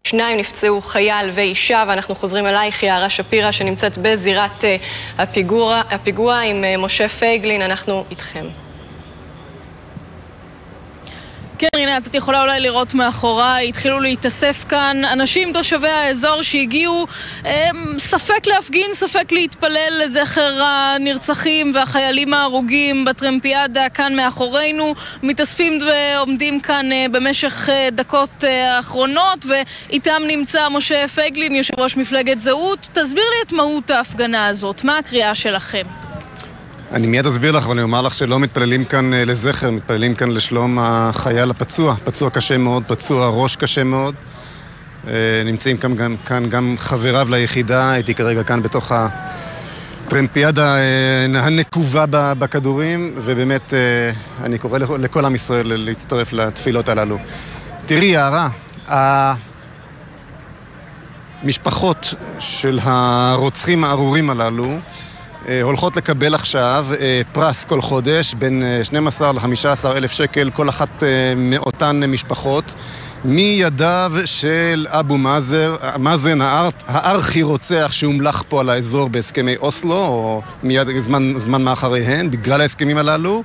2 נפצעו, חייל ואישה, ואנחנו חוזרים אלייך, יערה שפירא, שנמצאת בזירת הפיגוע עם משה פייגלין. אנחנו איתכם. כן, רינת, את יכולה אולי לראות מאחוריי, התחילו להתאסף כאן אנשים תושבי האזור שהגיעו ספק להפגין, ספק להתפלל לזכר הנרצחים והחיילים ההרוגים בטרמפיאדה כאן מאחורינו. מתאספים ועומדים כאן במשך דקות האחרונות, ואיתם נמצא משה פייגלין, יושב ראש מפלגת זהות. תסביר לי את מהות ההפגנה הזאת, מה הקריאה שלכם? אני מיד אסביר לך, אבל אני אומר לך שלא מתפללים כאן לזכר, מתפללים כאן לשלום החייל הפצוע, פצוע קשה מאוד, פצוע ראש קשה מאוד. נמצאים כאן גם חבריו ליחידה, הייתי כרגע כאן בתוך הטרמפיאדה הנקובה בכדורים, ובאמת אני קורא לכל עם ישראל להצטרף לתפילות הללו. תראי, יערה, המשפחות של הרוצחים הארורים הללו הולכות לקבל עכשיו פרס כל חודש בין 12 ל-15 אלף שקל כל אחת מאותן משפחות מידיו של אבו מאזן, הארכי רוצח שהומלך פה על האזור בהסכמי אוסלו, או מיד זמן מאחריהן, בגלל ההסכמים הללו,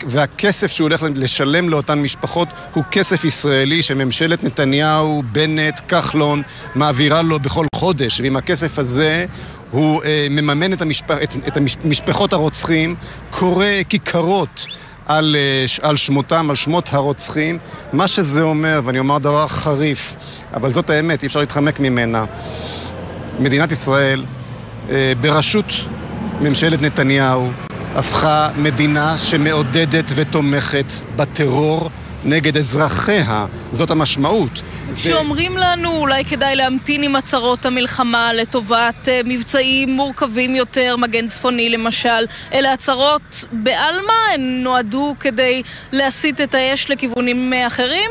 והכסף שהוא הולך לשלם לאותן משפחות הוא כסף ישראלי שממשלת נתניהו, בנט, כחלון, מעבירה לו בכל חודש, ועם הכסף הזה הוא מממן את משפחות הרוצחים, קורא כיכרות על שמותם, על שמות הרוצחים. מה שזה אומר, ואני אומר דבר חריף, אבל זאת האמת, אי אפשר להתחמק ממנה. מדינת ישראל, בראשות ממשלת נתניהו, הפכה מדינה שמעודדת ותומכת בטרור נגד אזרחיה. זאת המשמעות. כשאומרים לנו אולי כדאי להמתין עם הצהרות המלחמה לטובת מבצעים מורכבים יותר, מגן צפוני למשל, אלה הצהרות בעלמא, הן נועדו כדי להסיט את האש לכיוונים אחרים?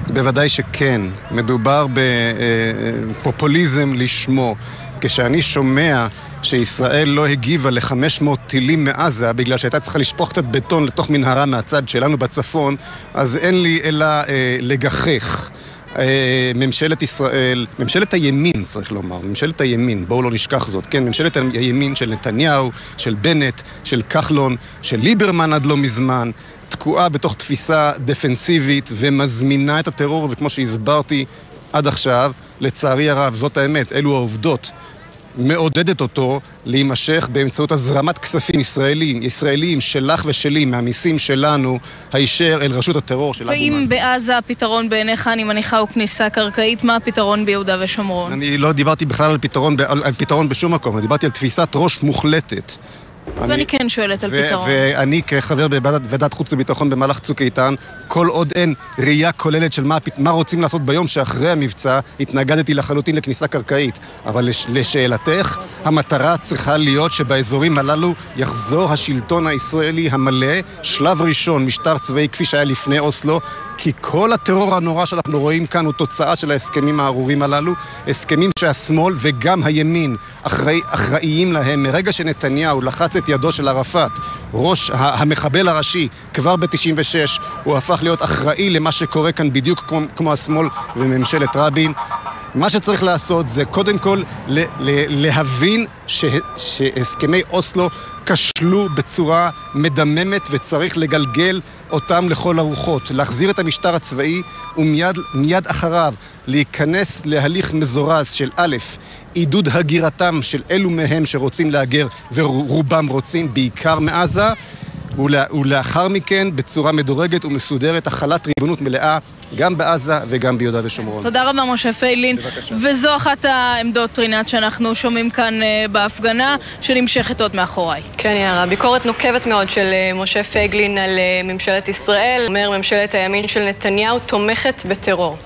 בוודאי שכן. מדובר בפופוליזם לשמו. כשאני שומע שישראל לא הגיבה ל-500 טילים מעזה בגלל שהייתה צריכה לשפוך קצת בטון לתוך מנהרה מהצד שלנו בצפון, אז אין לי אלא לגחך. ממשלת ישראל, ממשלת הימין צריך לומר, ממשלת הימין, בואו לא נשכח זאת, כן, ממשלת הימין של נתניהו, של בנט, של כחלון, של ליברמן עד לא מזמן, תקועה בתוך תפיסה דפנסיבית ומזמינה את הטרור, וכמו שהסברתי עד עכשיו, לצערי הרב, זאת האמת, אלו העובדות, מעודדת אותו להימשך באמצעות הזרמת כספים ישראלים שלך ושלי, מהמיסים שלנו, הישר אל רשות הטרור של אבו מאזן. ואם בעזה הפתרון בעיניך, אני מניחה, הוא כניסה קרקעית, מה הפתרון ביהודה ושומרון? אני לא דיברתי בכלל על פתרון בשום מקום, אני דיברתי על תפיסת ראש מוחלטת. ואני כן שואלת על פתרון. ואני כחבר בוועדת חוץ וביטחון במהלך צוק איתן, כל עוד אין ראייה כוללת של מה רוצים לעשות ביום שאחרי המבצע, התנגדתי לחלוטין לכניסה קרקעית. אבל לשאלתך, המטרה צריכה להיות שבאזורים הללו יחזור השלטון הישראלי המלא, שלב ראשון, משטר צבאי כפי שהיה לפני אוסלו, כי כל הטרור הנורא שאנחנו רואים כאן הוא תוצאה של ההסכמים הארורים הללו, הסכמים שהשמאל וגם הימין אחראיים להם. מרגע שנתניהו לחץ את ידו של ערפאת, ראש המחבל הראשי, כבר ב-96, הוא הפך להיות אחראי למה שקורה כאן בדיוק כמו השמאל וממשלת רבין. מה שצריך לעשות זה קודם כל להבין שהסכמי אוסלו כשלו בצורה מדממת וצריך לגלגל אותם לכל הרוחות, להחזיר את המשטר הצבאי ומיד אחריו להיכנס להליך מזורז של א', עידוד הגירתם של אלו מהם שרוצים להגר ורובם רוצים בעיקר מעזה, ולאחר מכן בצורה מדורגת ומסודרת החלת ריבונות מלאה גם בעזה וגם ביהודה ושומרון. תודה רבה משה פייגלין. בבקשה. וזו אחת העמדות, רינת, שאנחנו שומעים כאן בהפגנה שנמשכת עוד מאחוריי. כן, יערה, ביקורת נוקבת מאוד של משה פייגלין על ממשלת ישראל. אומר, ממשלת הימין של נתניהו תומכת בטרור.